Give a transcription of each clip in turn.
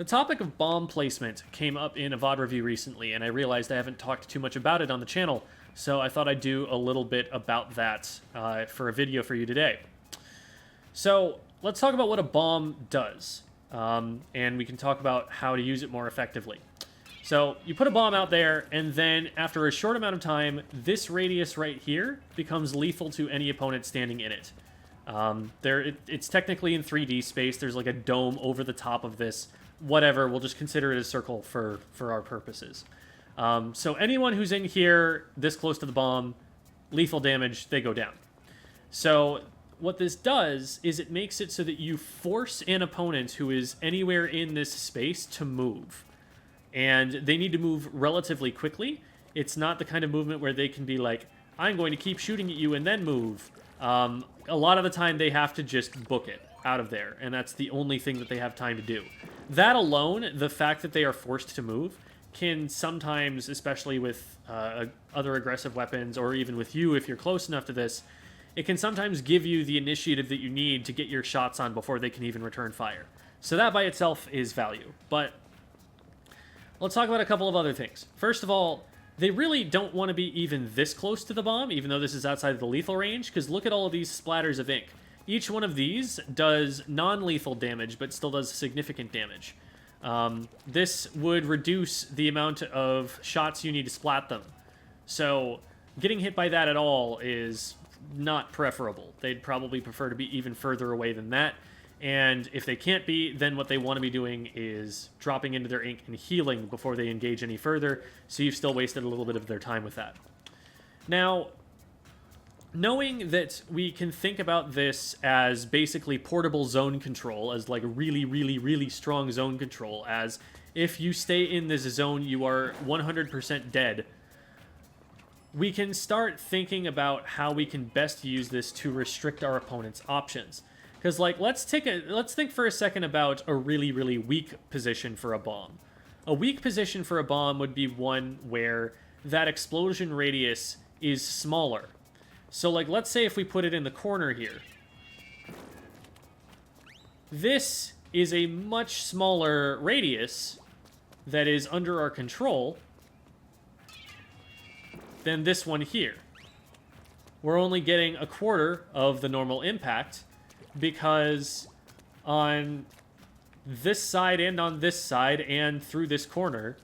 topic of bomb placement came up in a VOD review recently, and I realized I haven't talked too much about it on the channel, so I thought I'd do a little bit about that for a video for you today. So let's talk about what a bomb does, and we can talk about how to use it more effectively. So you put a bomb out there, and then after a short amount of time, this radius right here becomes lethal to any opponent standing in it. It's technically in 3D space. There's like a dome over the top of this. Whatever, we'll just consider it a circle for our purposes. So anyone who's in here this close to the bomb, lethal damage, they go down. So what this does is it makes it so that you force an opponent who is anywhere in this space to move. And they need to move relatively quickly. It's not the kind of movement where they can be like, I'm going to keep shooting at you and then move. A lot of the time they have to just book it out of there, and that's the only thing that they have time to do. That alone, the fact that they are forced to move, can sometimes, especially with other aggressive weapons, or even with you if you're close enough to this, it can sometimes give you the initiative that you need to get your shots on before they can even return fire. So that by itself is value. But let's talk about a couple of other things. First of all, they really don't want to be even this close to the bomb, even though this is outside of the lethal range, because look at all of these splatters of ink. Each one of these does non-lethal damage, but still does significant damage. This would reduce the amount of shots you need to splat them. So getting hit by that at all is not preferable. They'd probably prefer to be even further away than that. And if they can't be, then what they want to be doing is dropping into their ink and healing before they engage any further, so you've still wasted a little bit of their time with that. Now, knowing that we can think about this as basically portable zone control, as like really, really, really strong zone control, as if you stay in this zone, you are 100% dead, we can start thinking about how we can best use this to restrict our opponent's options. Because, like, let's think for a second about a really, really weak position for a bomb. A weak position for a bomb would be one where that explosion radius is smaller. So, like, let's say if we put it in the corner here. This is a much smaller radius that is under our control than this one here. We're only getting a quarter of the normal impact, because on this side and on this side and through this corner,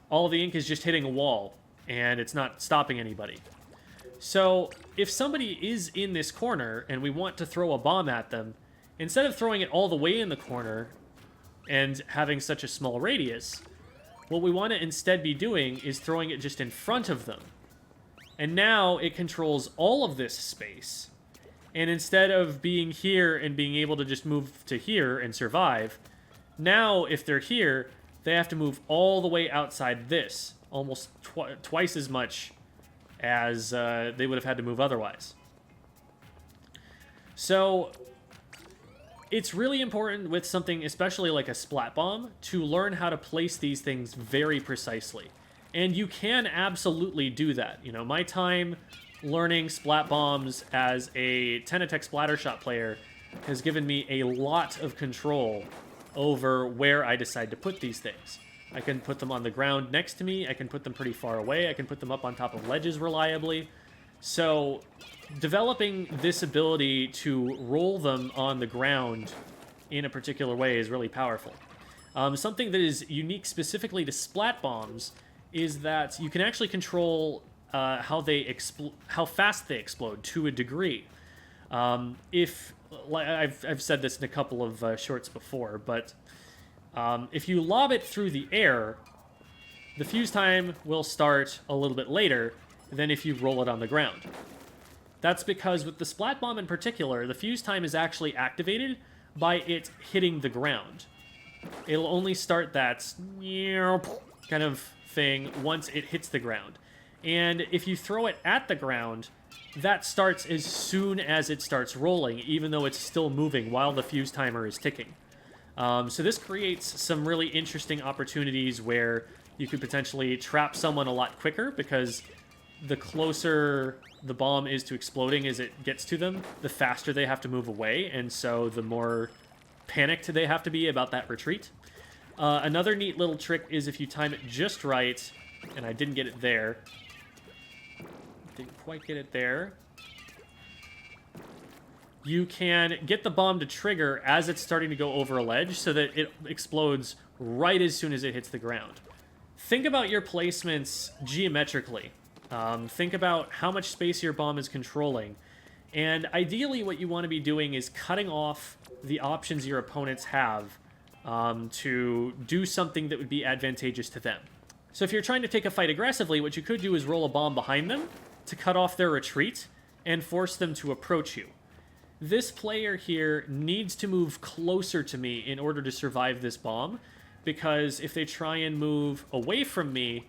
all the ink is just hitting a wall, and it's not stopping anybody. So if somebody is in this corner and we want to throw a bomb at them, instead of throwing it all the way in the corner and having such a small radius, what we want to instead be doing is throwing it just in front of them. And now it controls all of this space. And instead of being here and being able to just move to here and survive, now if they're here, they have to move all the way outside this, almost twice as much as they would have had to move otherwise. So it's really important with something especially like a splat bomb to learn how to place these things very precisely. And you can absolutely do that. You know, my time learning splat bombs as a 10-attack splattershot player has given me a lot of control over where I decide to put these things. I can put them on the ground next to me, I can put them pretty far away, I can put them up on top of ledges reliably. So developing this ability to roll them on the ground in a particular way is really powerful. Something that is unique specifically to splat bombs is that you can actually control how fast they explode to a degree. I've said this in a couple of shorts before, but if you lob it through the air, the fuse time will start a little bit later than if you roll it on the ground. That's because with the splat bomb in particular, the fuse time is actually activated by it hitting the ground. It'll only start that kind of thing once it hits the ground. And if you throw it at the ground, that starts as soon as it starts rolling, even though it's still moving while the fuse timer is ticking. So this creates some really interesting opportunities where you could potentially trap someone a lot quicker, because the closer the bomb is to exploding as it gets to them, the faster they have to move away, and so the more panicked they have to be about that retreat. Another neat little trick is if you time it just right, and I didn't get it there. Didn't quite get it there. You can get the bomb to trigger as it's starting to go over a ledge so that it explodes right as soon as it hits the ground. Think about your placements geometrically. Think about how much space your bomb is controlling. And ideally what you want to be doing is cutting off the options your opponents have to do something that would be advantageous to them. So if you're trying to take a fight aggressively, what you could do is roll a bomb behind them to cut off their retreat and force them to approach you. This player here needs to move closer to me in order to survive this bomb, because if they try and move away from me,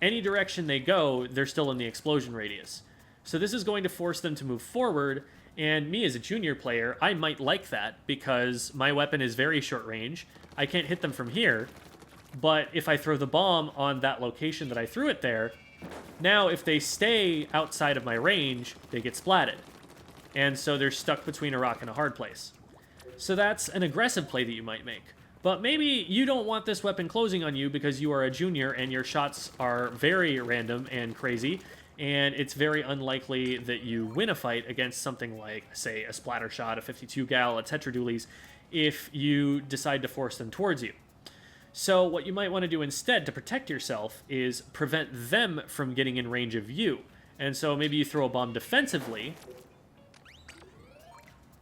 any direction they go, they're still in the explosion radius. So this is going to force them to move forward, and me as a junior player, I might like that because my weapon is very short range. I can't hit them from here, but if I throw the bomb on that location that I threw it there, now if they stay outside of my range, they get splatted. And so they're stuck between a rock and a hard place. So that's an aggressive play that you might make. But maybe you don't want this weapon closing on you because you are a junior and your shots are very random and crazy, and it's very unlikely that you win a fight against something like, say, a splatter shot, a 52 gal, a tetradulies, if you decide to force them towards you. So what you might want to do instead to protect yourself is prevent them from getting in range of you. And so maybe you throw a bomb defensively.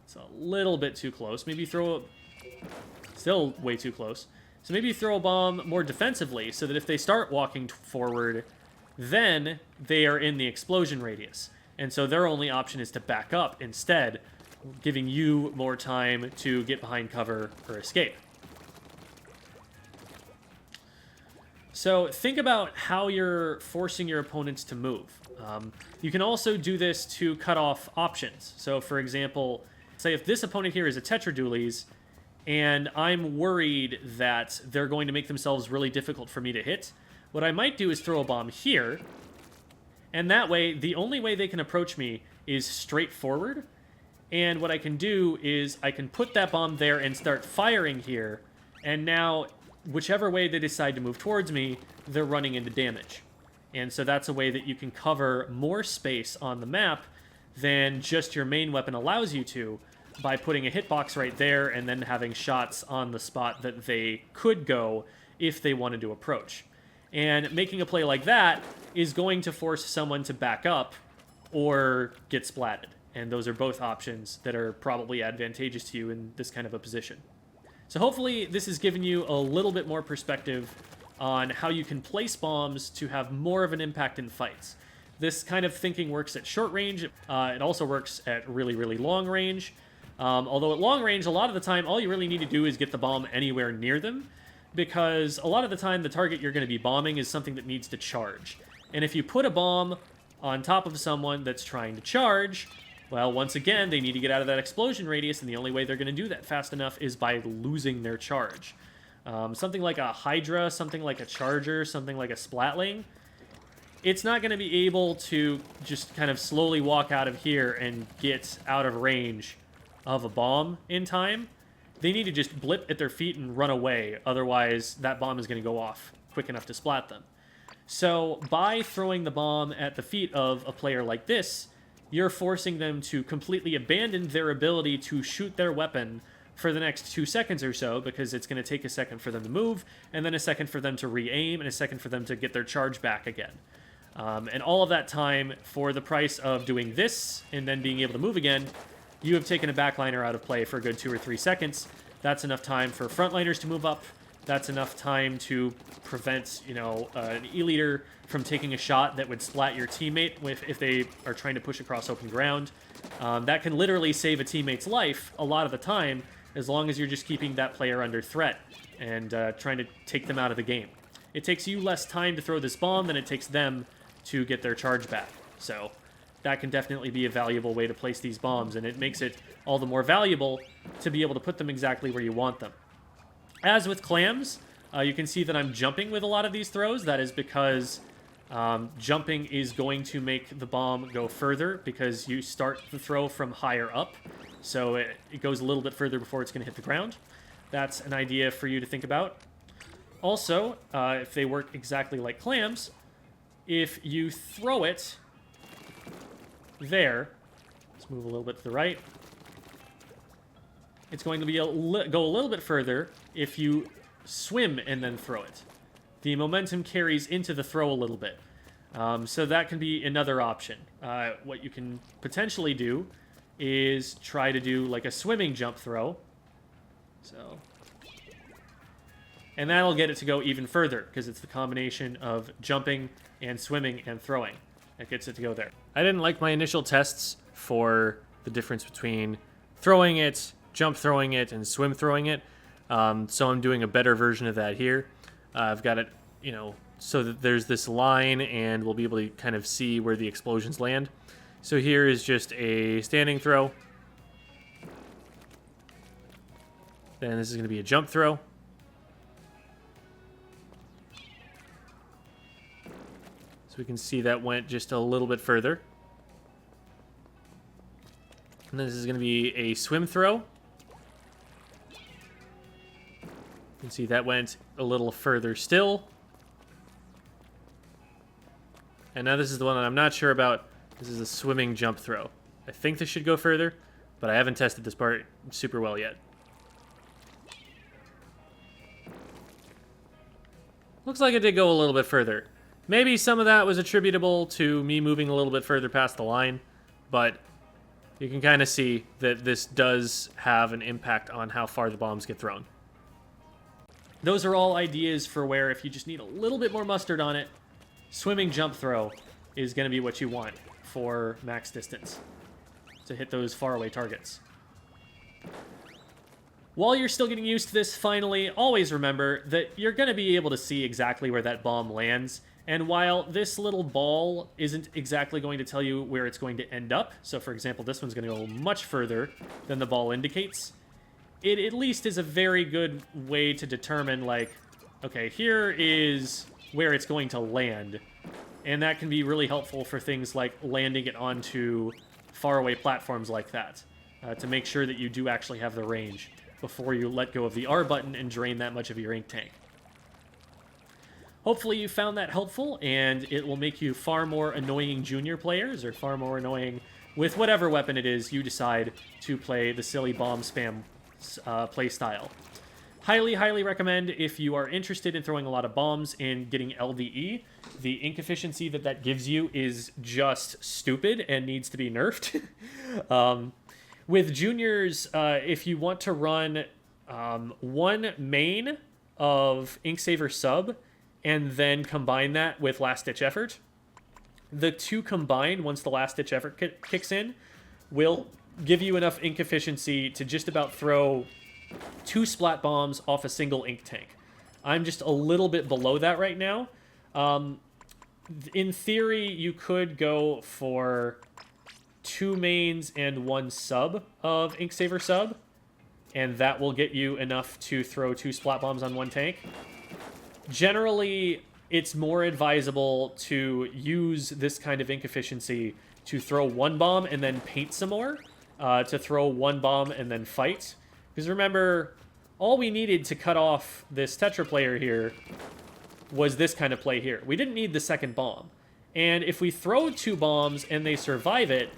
It's a little bit too close. Maybe you throw a... Still way too close. So maybe you throw a bomb more defensively so that if they start walking forward, then they are in the explosion radius. And so their only option is to back up instead, giving you more time to get behind cover or escape. So think about how you're forcing your opponents to move. You can also do this to cut off options. So for example, say if this opponent here is a tetradulies, and I'm worried that they're going to make themselves really difficult for me to hit, what I might do is throw a bomb here, and that way, the only way they can approach me is straight forward, and what I can do is I can put that bomb there and start firing here, and now, whichever way they decide to move towards me, they're running into damage. And so that's a way that you can cover more space on the map than just your main weapon allows you to, by putting a hitbox right there and then having shots on the spot that they could go if they wanted to approach. And making a play like that is going to force someone to back up or get splatted. And those are both options that are probably advantageous to you in this kind of a position. So hopefully this has given you a little bit more perspective on how you can place bombs to have more of an impact in fights. This kind of thinking works at short range. It also works at really, really long range. Although at long range, a lot of the time, all you really need to do is get the bomb anywhere near them, because a lot of the time the target you're going to be bombing is something that needs to charge. And if you put a bomb on top of someone that's trying to charge, well, once again, they need to get out of that explosion radius, and the only way they're going to do that fast enough is by losing their charge. Something like a Hydra, something like a Charger, something like a Splatling, it's not going to be able to just kind of slowly walk out of here and get out of range of a bomb in time. They need to just blip at their feet and run away, otherwise that bomb is going to go off quick enough to splat them. So by throwing the bomb at the feet of a player like this, you're forcing them to completely abandon their ability to shoot their weapon for the next 2 seconds or so, because it's going to take a second for them to move, and then a second for them to re-aim, and a second for them to get their charge back again. And all of that time, for the price of doing this and then being able to move again, you have taken a backliner out of play for a good 2 or 3 seconds. That's enough time for frontliners to move up. That's enough time to prevent, an E-leader from taking a shot that would splat your teammate if they are trying to push across open ground. That can literally save a teammate's life a lot of the time, as long as you're just keeping that player under threat and trying to take them out of the game. It takes you less time to throw this bomb than it takes them to get their charge back. So that can definitely be a valuable way to place these bombs, and it makes it all the more valuable to be able to put them exactly where you want them. As with clams, you can see that I'm jumping with a lot of these throws. That is because jumping is going to make the bomb go further, because you start the throw from higher up, so it goes a little bit further before it's going to hit the ground. That's an idea for you to think about. Also, if they work exactly like clams, if you throw it there, let's move a little bit to the right, it's going to be go a little bit further if you swim and then throw it. The momentum carries into the throw a little bit. So that can be another option. What you can potentially do is try to do like a swimming jump throw. So, and that'll get it to go even further because it's the combination of jumping and swimming and throwing that gets it to go there. I didn't like my initial tests for the difference between throwing it, jump throwing it, and swim throwing it. So I'm doing a better version of that here. I've got it, so that there's this line and we'll be able to kind of see where the explosions land. So here is just a standing throw. Then this is going to be a jump throw. So we can see that went just a little bit further. And then this is going to be a swim throw. You can see that went a little further still. And now this is the one that I'm not sure about. This is a swimming jump throw. I think this should go further, but I haven't tested this part super well yet. Looks like it did go a little bit further. Maybe some of that was attributable to me moving a little bit further past the line, but you can kind of see that this does have an impact on how far the bombs get thrown. Those are all ideas for where if you just need a little bit more mustard on it, swimming jump throw is going to be what you want for max distance to hit those faraway targets. While you're still getting used to this, finally, always remember that you're going to be able to see exactly where that bomb lands. And while this little ball isn't exactly going to tell you where it's going to end up, so for example, this one's going to go much further than the ball indicates, it at least is a very good way to determine, like, okay, here is where it's going to land. And that can be really helpful for things like landing it onto faraway platforms like that, to make sure that you do actually have the range before you let go of the R button and drain that much of your ink tank. Hopefully you found that helpful, and it will make you far more annoying junior players, or far more annoying with whatever weapon it is you decide to play the silly bomb spam play style. Highly, highly recommend if you are interested in throwing a lot of bombs and getting LVE. The ink efficiency that gives you is just stupid and needs to be nerfed. With juniors, if you want to run one main of Inksaver Sub and then combine that with Last Ditch Effort, the two combined, once the Last Ditch Effort kicks in, will give you enough ink efficiency to just about throw 2 splat bombs off a single ink tank. I'm just a little bit below that right now. In theory, you could go for 2 mains and 1 sub of Inksaver Sub, and that will get you enough to throw 2 splat bombs on 1 tank. Generally, it's more advisable to use this kind of ink efficiency to throw 1 bomb and then paint some more, to throw 1 bomb and then fight. Because remember, all we needed to cut off this Tetra player here was this kind of play here. We didn't need the second bomb. And if we throw 2 bombs and they survive it,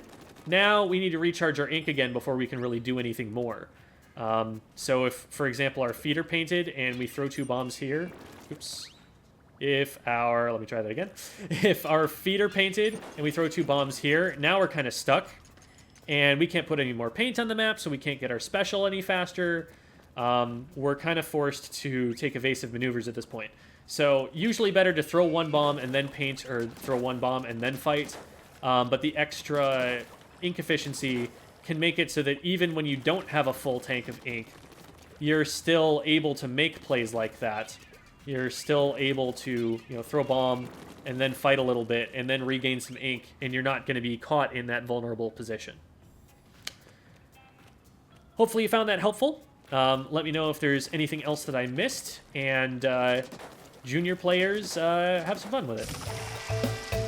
now we need to recharge our ink again before we can really do anything more. So if, for example, our feet are painted and we throw 2 bombs here, oops. Let me try that again. If our feet are painted and we throw 2 bombs here, now we're kind of stuck. And we can't put any more paint on the map, so we can't get our special any faster. We're kind of forced to take evasive maneuvers at this point. So usually better to throw 1 bomb and then paint, or throw 1 bomb and then fight. But the extra ink efficiency can make it so that even when you don't have a full tank of ink, you're still able to make plays like that. You're still able to, throw a bomb and then fight a little bit and then regain some ink, and you're not going to be caught in that vulnerable position. Hopefully you found that helpful. Let me know if there's anything else that I missed, and junior players, have some fun with it.